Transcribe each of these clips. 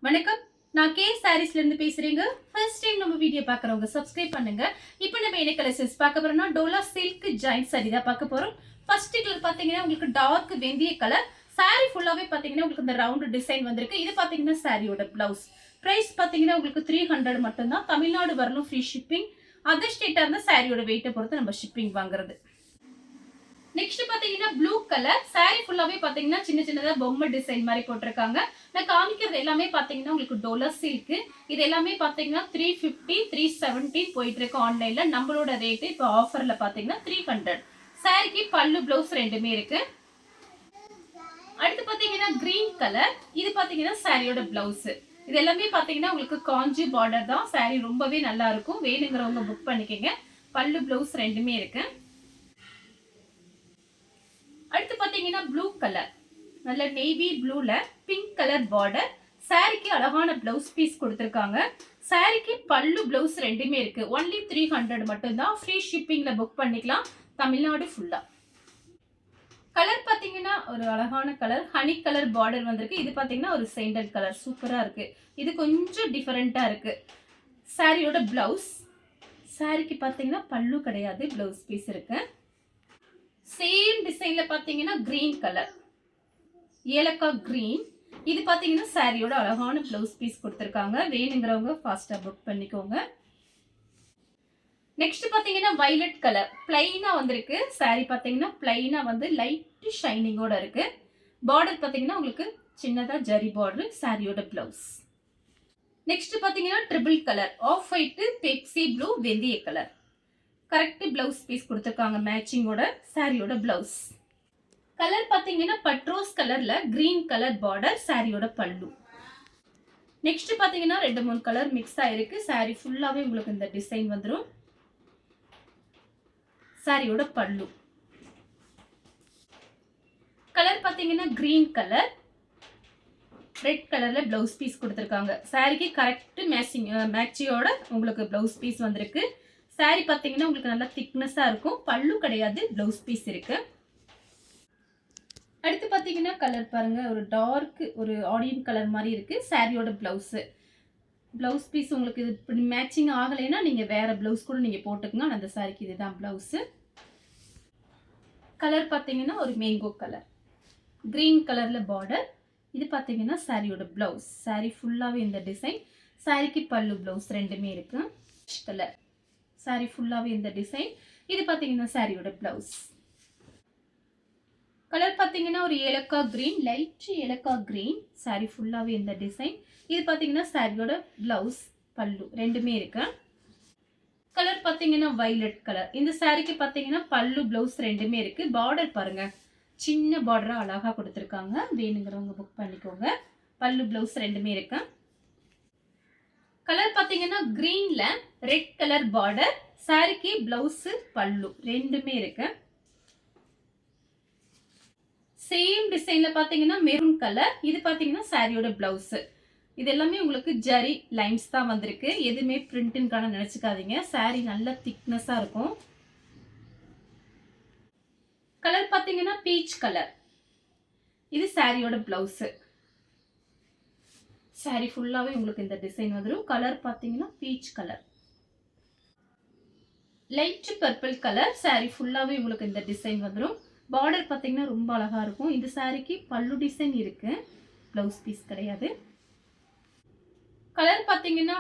வணக்கம். நான் கே சாரீஸ்ல இருந்து பேசுறேங்க. ஃபர்ஸ்ட் டைம் நம்ம வீடியோ பார்க்குறவங்க சப்ஸ்கிரைப் பண்ணுங்க. இப்போ நம்ம என்ன கலெக்ஷன்ஸ் பார்க்க போறோம்னா டோலா சில்க் ஜாயிண்ட் சாரி தான் பார்க்க போறோம். ஃபர்ஸ்ட் கலர் பார்த்தீங்கன்னா உங்களுக்கு டார்க் வெந்தய கலர். சாரி ஃபுல்லாவே பார்த்தீங்கன்னா உங்களுக்கு இந்த ரவுண்ட் டிசைன் வந்திருக்கு. இது பார்த்தீங்கன்னா சாரியோட பிளவுஸ். பிரைஸ் பார்த்தீங்கன்னா உங்களுக்கு 300 மட்டும் தான். தமிழ்நாடு வரணும் ஃப்ரீ ஷிப்பிங். அதர் ஸ்டேட்டா இருந்தா சாரியோட வெயிட்டை பொறுத்து நம்ம ஷிப்பிங் வாங்குறது. நெக்ஸ்ட் பாத்தீங்கன்னா ப்ளூ கலர் சாரி ஃபுல்லாவே பாத்தீங்கன்னா சின்ன சின்னதா பொம்மை டிசைன் மாதிரி போட்டிருக்காங்க. நான் காமிக்கிறது எல்லாமே பாத்தீங்கன்னா உங்களுக்கு டோலா சில்க். இது எல்லாமே பாத்தீங்கன்னா 350 370 போயிட்டு இருக்கு ஆன்லைன்ல. நம்மளோட ரேட் இப்போ ஆஃபர்ல பாத்தீங்கன்னா 300. சாரிக்கு பல்லு பிளவுஸ் ரெண்டுமே இருக்கு. அடுத்து பாத்தீங்கன்னா கிரீன் கலர். இது பாத்தீங்கன்னா சாரியோட பிளவுஸ். இது எல்லாமே பாத்தீங்கன்னா உங்களுக்கு காஞ்சி பார்டர் தான். சாரி ரொம்பவே நல்லா இருக்கும். வேணுங்கிறவங்க புக் பண்ணிக்கங்க. பல்லு பிளவுஸ் ரெண்டுமே இருக்கு. அடுத்து பாத்தீங்கன்னா ப்ளூ கலர், நல்ல நேவி ப்ளூல பிங்க் கலர் பார்டர். சாரிக்கு அழகான பிளவுஸ் பீஸ் கொடுத்துருக்காங்க. சாரிக்கு பல்லு பிளவுஸ் ரெண்டுமே இருக்கு. ஒன்லி 300 மட்டும்தான். ஃப்ரீ ஷிப்பிங்ல புக் பண்ணிக்கலாம் தமிழ்நாடு ஃபுல்லா. கலர் பாத்தீங்கன்னா ஒரு அழகான கலர், ஹனி கலர் பார்டர் வந்திருக்கு. இது பாத்தீங்கன்னா ஒரு சேண்டல் கலர், சூப்பரா இருக்கு. இது கொஞ்சம் டிஃபரெண்டா இருக்கு. சாரியோட பிளவுஸ். சாரிக்கு பாத்தீங்கன்னா பல்லு கிடையாது, பிளவுஸ் பீஸ் இருக்கு. சேம் டிசைன்ல பாத்தீங்கன்னா கிரீன் கலர், ஏலக்காய் கிரீன். இது பாத்தீங்கன்னா சாரியோட அழகான பிளவுஸ் பீஸ் கொடுத்திருக்காங்க. வேணுங்கிறவங்க ஃபாஸ்டா புக் பண்ணிக்கோங்க. நெக்ஸ்ட் பாத்தீங்கன்னா வயலட் கலர் பிளைனா வந்திருக்கு. சாரி பாத்தீங்கன்னா பிளைனா வந்து லைட் ஷைனிங்கோட இருக்கு. பார்டர் பாத்தீங்கன்னா உங்களுக்கு சின்னதா ஜரி பார்டர். சாரியோட பிளவுஸ். நெக்ஸ்ட் பாத்தீங்கன்னா triple colour, off white, Pepsi blue, வெந்தய கலர். கரெக்ட் பிளவுஸ் பீஸ் கொடுத்துருக்காங்க மேட்சிங்கோட. சாரியோட பிளவுஸ் கலர் பாத்தீங்கன்னா பட்ரோஸ் கலர்ல கிரீன் கலர் பார்டர். சாரியோட பல்லு. நெக்ஸ்ட் பாத்தீங்கன்னா 2-3 கலர் மிக்ஸ் ஆயிருக்கு. சாரி ஃபுல்லாவே உங்களுக்கு இந்த டிசைன் வந்துடும். சாரியோட பல்லு கலர் பாத்தீங்கன்னா கிரீன் கலர், ரெட் கலர்ல பிளவுஸ் பீஸ் கொடுத்துருக்காங்க. சாரிக்கு கரெக்ட் மேட்சியோட உங்களுக்கு பிளவுஸ் பீஸ் வந்திருக்கு. சாரி பாத்தீங்கன்னா உங்களுக்கு நல்லா திக்னஸா இருக்கும். பல்லு கிடையாது, பிளவுஸ் பீஸ் இருக்கு. அடுத்து பாத்தீங்கன்னா கலர் பாருங்க, ஒரு டார்க் ஒரு ஆனியன் கலர் மாதிரி இருக்கு. சாரியோட பிளவுஸ். பிளவுஸ் பீஸ் உங்களுக்கு இது மேட்சிங் ஆகலைன்னா நீங்க வேற பிளவுஸ் கூட நீங்க போட்டுக்கங்க. அந்த சாரிக்கு இதுதான் பிளவுஸ். கலர் பாத்தீங்கன்னா ஒரு மேங்கோ கலர், கிரீன் கலர்ல பார்டர். இது பாத்தீங்கன்னா சாரியோட பிளவுஸ். சாரி ஃபுல்லாவே இந்த டிசைன். சாரிக்கு பல்லு பிளவுஸ் ரெண்டுமே இருக்கு. கலர் சாரி ஃபுல்லாவே இந்த டிசைன். இது பாத்தீங்கன்னா சாரியோட பிளவுஸ். கலர் பாத்தீங்கன்னா ஒரு ஏலக்காய் கிரீன், லைட் ஏலக்காய் கிரீன். சாரி ஃபுல்லாவே இந்த டிசைன். இது பாத்தீங்கன்னா சாரியோட பிளவுஸ், பல்லு ரெண்டுமே இருக்கு. கலர் பாத்தீங்கன்னா வயலட் கலர். இந்த சாரிக்கு பாத்தீங்கன்னா பல்லு பிளவுஸ் ரெண்டுமே இருக்கு. பார்டர் பாருங்க, சின்ன பார்டரா அழகா கொடுத்துருக்காங்க. வேணுங்கிறவங்க புக் பண்ணிக்கோங்க. பல்லு பிளவுஸ் ரெண்டுமே இருக்கு. கலர் பாத்தீங்கன்னா கிரீன்ல ரெட் கலர் பார்டர். சாரிக்கு பிளவுஸ் பல்லு ரெண்டுமே இருக்கு. சேம் டிசைன்ல பாத்தீங்கன்னா மெரூன் கலர். இது பாத்தீங்கன்னா சாரியோட பிளவுஸ். இது எல்லாமே உங்களுக்கு ஜரி லைன்ஸ் தான் வந்திருக்கு. எதுவுமே பிரிண்ட்னு நினைச்சுக்காதீங்க. சாரி நல்ல திக்னஸா இருக்கும். கலர் பாத்தீங்கன்னா பீச் கலர். இது சாரியோட பிளவுஸ். சாரி ஃபுல்லாவே உங்களுக்கு இந்த டிசைன் வந்துடும். கலர் பாத்தீங்கன்னா peach colour, light purple colour. Sorry ஃபுல்லாவே உங்களுக்கு இந்த டிசைன் வந்துடும். பார்டர் பாத்தீங்கன்னா ரொம்ப அழகா இருக்கும். இந்த சாரிக்கு பல்லு டிசைன் இருக்கு, பிளவுஸ் பீஸ் கிடையாது. கலர் பாத்தீங்கன்னா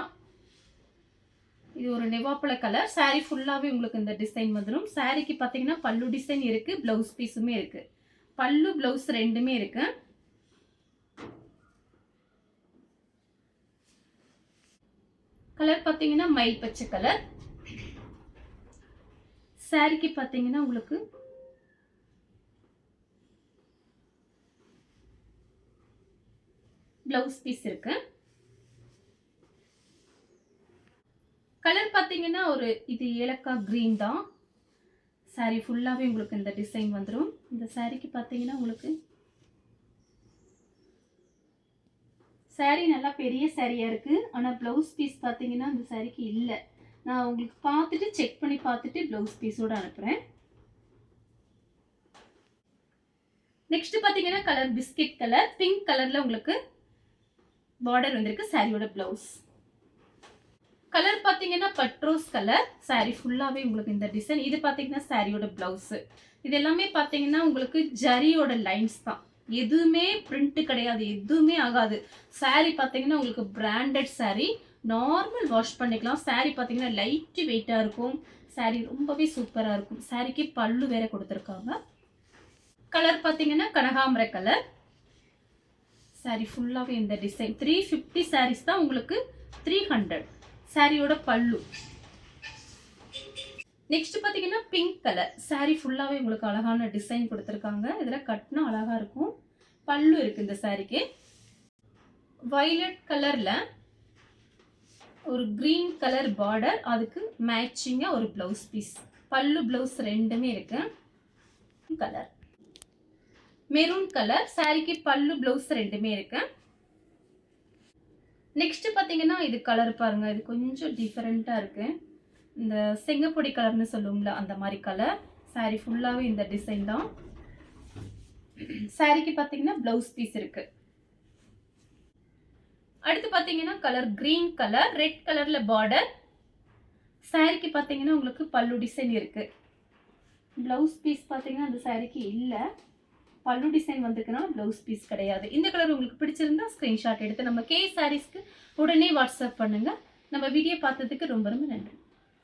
இது ஒரு நெவாப்பழ கலர். சாரி ஃபுல்லாவே உங்களுக்கு இந்த டிசைன் வந்துடும். சாரிக்கு பாத்தீங்கன்னா பல்லு டிசைன் இருக்கு, பிளவுஸ் பீஸுமே இருக்கு. பல்லு பிளவுஸ் ரெண்டுமே இருக்கு. கலர் பாத்தீங்கன்னா மயில் பச்சை கலர். சாரிக்கு பாத்தீங்கன்னா உங்களுக்கு பிளவுஸ் பீஸ் இருக்கு. கலர் பாத்தீங்கன்னா ஒரு இது ஏலக்காய் கிரீன் தான். சாரி ஃபுல்லாவே உங்களுக்கு இந்த டிசைன் வந்துடும். இந்த சாரிக்கு பாத்தீங்கன்னா உங்களுக்கு சாரி நல்லா பெரிய சாரியா இருக்கு. ஆனா பிளவுஸ் பீஸ் பாத்தீங்கன்னா இந்த சாரிக்கு இல்ல. நான் உங்களுக்கு பார்த்துட்டு செக் பண்ணி பார்த்துட்டு பிளவுஸ் பீஸோட அனுப்புறேன். நெக்ஸ்ட் பாத்தீங்கன்னா கலர் பிஸ்கட் கலர், பிங்க் கலர்ல உங்களுக்கு பார்டர் வந்திருக்கு. சாரியோட பிளவுஸ் கலர் பார்த்தீங்கன்னா பட்ரோஸ் கலர். சாரி ஃபுல்லாகவே உங்களுக்கு இந்த டிசைன். இது பார்த்தீங்கன்னா சாரியோட பிளவுஸு. இது எல்லாமே பார்த்தீங்கன்னா உங்களுக்கு ஜரியோட லைன்ஸ் தான். எதுவுமே பிரிண்ட் கிடையாது, எதுவுமே ஆகாது. சாரி பார்த்தீங்கன்னா உங்களுக்கு பிராண்டட் சாரி. நார்மல் வாஷ் பண்ணிக்கலாம். சாரி பார்த்தீங்கன்னா லைட் வெயிட்டாக இருக்கும். சாரி ரொம்பவே சூப்பராக இருக்கும். சாரிக்கு பல்லு வேற கொடுத்துருக்காங்க. கலர் பார்த்தீங்கன்னா கனகாம்பர கலர். சாரி ஃபுல்லாகவே இந்த டிசைன். 350 சாரீஸ் தான் உங்களுக்கு 300. சாரியோட பல்லு. நெக்ஸ்ட் பார்த்தீங்கன்னா பிங்க் கலர். சாரி ஃபுல்லாகவே உங்களுக்கு அழகான டிசைன் கொடுத்துருக்காங்க. இதில் கட்டினா அழகாக இருக்கும். பல்லு இருக்குது இந்த சாரிக்கு. வயலட் கலரில் ஒரு க்ரீன் கலர் பார்டர், அதுக்கு மேட்சிங்காக ஒரு ப்ளவுஸ் பீஸ். பல்லு ப்ளவுஸ் ரெண்டுமே இருக்கு. Colour maroon colour. சாரிக்கு பல்லு ப்ளவுஸ் ரெண்டுமே இருக்கு. நெக்ஸ்ட் பார்த்தீங்கன்னா இது கலர் பாருங்க, இது கொஞ்சம் டிஃபரெண்ட்டாக இருக்கு. இந்த செங்கப்பொடி கலர்னு சொல்லுவோம்ல அந்த மாதிரி கலர். சாரி ஃபுல்லாகவே இந்த டிசைன் தான். சாரிக்கு பார்த்தீங்கன்னா ப்ளவுஸ் பீஸ் இருக்கு. அடுத்து பார்த்தீங்கன்னா கலர் கிரீன் கலர், ரெட் கலர்ல பார்டர். சாரிக்கு பார்த்தீங்கன்னா உங்களுக்கு பல்லு டிசைன் இருக்கு. ப்ளவுஸ் பீஸ் பார்த்தீங்கன்னா அந்த சாரிக்கு இல்லை. பல்லு டிசைன் வந்துக்குன்னா ப்ளவுஸ் பீஸ் கிடையாது. இந்த கலர் உங்களுக்கு பிடிச்சிருந்தா ஸ்க்ரீன்ஷாட் எடுத்து நம்ம கே சாரீஸ்க்கு உடனே வாட்ஸ்அப் பண்ணுங்க. நம்ம வீடியோ பார்த்ததுக்கு ரொம்ப ரொம்ப நன்றி.